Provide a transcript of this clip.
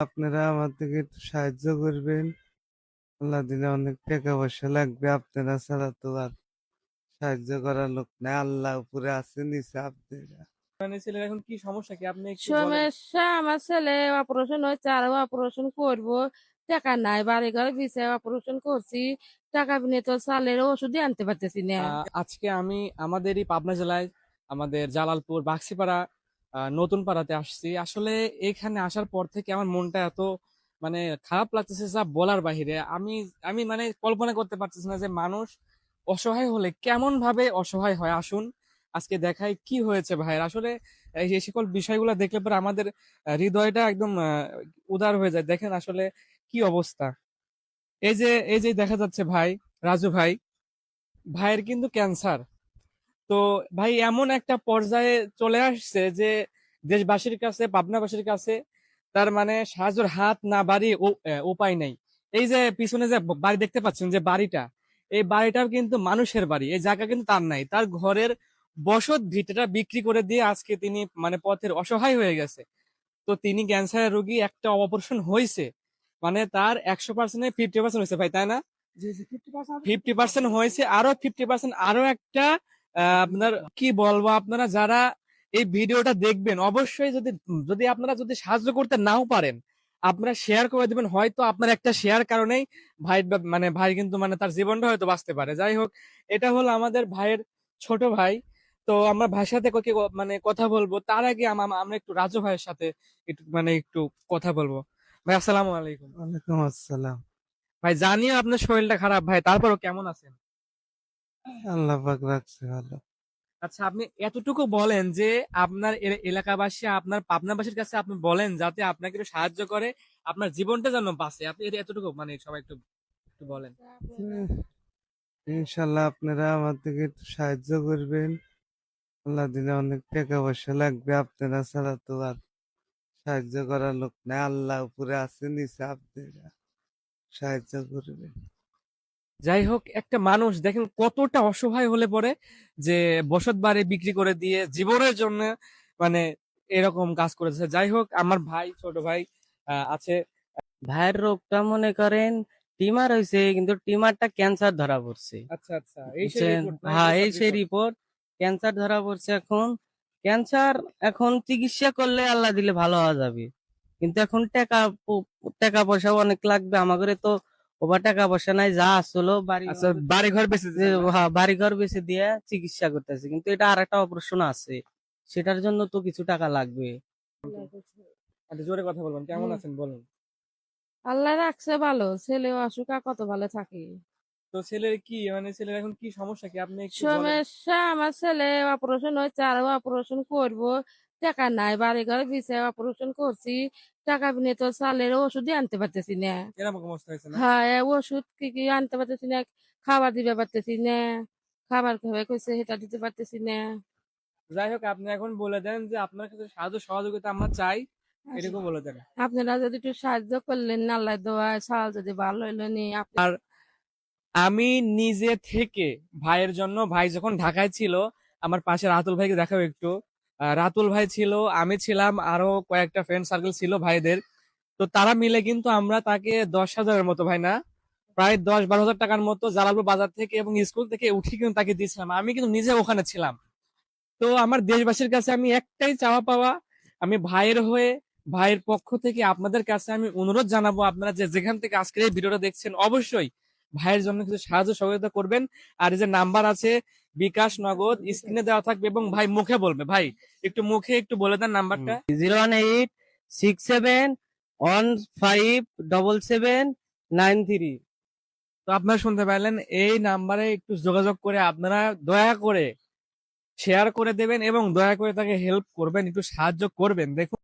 আপনারা আমার থেকে একটু সাহায্য করবেন। আল্লাহ দিলে অনেক টাকা পয়সা লাগবে, আপনারা ছাড়া তো আর সাহায্য করার লোক নাই। আল্লাহ উপরে আছে, নিচে আপনারা। মানে ছেলের এখন কি সমস্যা কি আপনি একটু বলেন। সমস্যা আমার ছেলে অপারেশন হয়েছে, আরো অপারেশন করবো, টাকা নাই, বাড়ি ঘর বিছে অপারেশন করছি, টাকা বিনে তো চালের ওষুধই আনতে পারতেছি না। আজকে আমি আমাদেরই পাবনা জেলায় আমাদের জালালপুর বাক্সিপাড়া নতুন পাড়াতে আসছি। আসলে এখানে আসার পর থেকে আমার মনটা এত মানে খারাপ লাগতেছে যা বলার বাহিরে। আমি আমি মানে কল্পনা করতে পারতেছি না যে মানুষ অসহায় হলে কেমন ভাবে অসহায় হয়। আসুন আজকে দেখাই কি হয়েছে ভাইয়ের। আসলে এই সকল বিষয়গুলো দেখলে পরে আমাদের হৃদয়টা একদম উদার হয়ে যায়। দেখেন আসলে কি অবস্থা। এই যে দেখা যাচ্ছে ভাই, রাজু ভাই, ভাইয়ের কিন্তু ক্যান্সার। তো ভাই এমন একটা পর্যায়ে চলে আসছে যে দেশবাসীর কাছে, পাবনাবাসীর কাছে তার মানে সাহায্যের হাত না বাড়িয়ে উপায় নাই। এই যে পিছনে যে বাড়ি দেখতে পাচ্ছেন, যে বাড়িটা, এই বাড়িটাও কিন্তু মানুষের বাড়ি, এই জায়গা কিন্তু তার নাই। তার ঘরের বসত ভিটেটা বিক্রি করে দিয়ে আজকে তিনি মানে পথের অসহায় হয়ে গেছে। তো তিনি ক্যান্সারের রোগী, একটা অপারেশন হয়েছে, মানে তার 100% 50% হয়েছে ভাই, তাই না? 50% হয়েছে, আরো 50% আরো একটা আপনার কি বলবো, আপনারা যারা এই ভিডিওটা দেখবেন অবশ্যই যদি যদি আপনারা যদি সাহায্য করতে নাও পারেন, আপনারা শেয়ার করে দিবেন। হয়তো আপনার একটা শেয়ার কারণেই ভাই মানে ভাই কিন্তু মানে তার জীবনটা হয়তো বাঁচতে পারে। যাই হোক, এটা হলো আমাদের ভাইয়ের ছোট ভাই। তো আমরা ভাইয়ের সাথে মানে কথা বলবো, তার আগে আমরা একটু রাজু ভাইয়ের সাথে একটু কথা বলবো। ভাই আসসালামু আলাইকুম। ওয়ালাইকুম আসসালাম। ভাই জানিও আপনার শরীরটা খারাপ ভাই, তারপরও কেমন আছেন? আল্লাহ পাক রাখছে ভালো। আচ্ছা, আপনি এতটুকু বলেন যে আপনার এলাকাবাসী, আপনার পাবনাবাসীর কাছে আপনি বলেন যাতে আপনাকে একটু সাহায্য করে, আপনার জীবনটা যেন বাঁচে। আপনি এতটুকু মানে সবাই একটু একটু বলেন। উম, ইনশাল্লাহ আপনারা আমার থেকে একটু সাহায্য করবেন। আল্লাহ দিলে অনেক টাকা পয়সা লাগবে, আপনারা ছাড়া তো আর সাহায্য করার লোক নাই। আল্লাহ উপরে আছে, নিচে আপনারা সাহায্য করবেন। যাই হোক, একটা মানুষ দেখেন কতটা অসহায় হলে পরে যে বসত বাড়ি বিক্রি করে দিয়ে জীবনের জন্য মানে এরকম কাজ করেছে। যাই হোক, আমার ভাই, ছোট ভাই আছে। ভাইয়ের রোগটা মনে করেন টিমার হয়েছে, কিন্তু টিমারটা ক্যান্সার ধরা পড়ছে, আচ্ছা আচ্ছা, এই সেই বুঝছেন? রিপোর্ট না, হ্যাঁ, এই ক্যান্সার সেই রিপোর্ট। রিপোর্ট। ক্যান্সার ধরা পড়ছে এখন। ক্যান্সার এখন চিকিৎসা করলে আল্লাহ দিলে ভালো হওয়া যাবে, কিন্তু এখন টাকা পয়সা অনেক লাগবে। আমাদের তো ওভার টাকা পয়সা নাই, যা আসলো বাড়ি আচ্ছা, বাড়ি ঘর বেঁচে দিচ্ছেন না? হ্যাঁ, বাড়ি ঘর বেচে দিয়ে চিকিৎসা করতেছে, কিন্তু এটা আর একটা অপারেশন আছে, সেটার জন্য তো কিছু টাকা লাগবে। আচ্ছা, জোরে কথা বলবেন, কেমন আছেন বলুন। আল্লাহ রাখছে ভালো, ছেলেও অসুখ আর কত ভালো থাকে। তো ছেলের কি মানে ছেলের এখন কি সমস্যা কি আপনি একটু বলেন। সমস্যা আমার ছেলে অপারেশন হয়েছে, আরো অপারেশন করবো, টাকা নাই, বাড়ি ঘর বিছে অপারেশন করছি, টাকা বিনে তো চালের ওষুধই আনতে পারতেছি না। এরকম অবস্থা হয়েছে না? হ্যাঁ, ওষুধ কি কি আনতে পারতেছি না, খাবার দিতে পারতেছি না, খাবার খাবে কইছে সেটা দিতে পারতেছি না। যাই হোক, আপনি এখন বলে দেন যে আপনার কাছে সাহায্য সহযোগিতা আমরা চাই, এটুকু বলে দেন। আপনারা যদি একটু সাহায্য করলেন, আল্লাহ দোয়ায় চাল যদি ভালো হইলো নি আর আমি নিজে থেকে ভাইয়ের জন্য, ভাই যখন ঢাকায় ছিল, আমার পাশে রাতুল ভাইকে দেখাও একটু। রাতুল ভাই ছিল, আমি ছিলাম, আরো কয়েকটা ফ্রেন্ড সার্কেল ছিল ভাইদের। তো তারা মিলে কিন্তু আমরা তাকে 10,000-এর মতো, ভাই না, প্রায় 10-12 হাজার টাকার মতো জালালপুর বাজার থেকে এবং স্কুল থেকে উঠে কিন্তু তাকে দিয়েছিলাম। আমি কিন্তু নিজে ওখানে ছিলাম। তো আমার দেশবাসীর কাছে আমি একটাই চাওয়া পাওয়া, আমি ভাইয়ের হয়ে, ভাইয়ের পক্ষ থেকে আপনাদের কাছে আমি অনুরোধ জানাবো, আপনারা যে যেখান থেকে আজকের এই ভিডিওটা দেখছেন অবশ্যই ভাইয়ের জন্য কিছু সাহায্য সহযোগিতা করবেন। আর এই যে নাম্বার আছে বিকাশ, নগদ স্ক্রিনে দেওয়া থাকবে, এবং ভাই মুখে বলবে। ভাই একটু মুখে একটু বলে দেন নাম্বারটা। 01867157793। তো আপনারা শুনতে পাইলেন, এই নাম্বারে একটু যোগাযোগ করে আপনারা দয়া করে শেয়ার করে দেবেন এবং দয়া করে তাকে হেল্প করবেন, একটু সাহায্য করবেন। দেখুন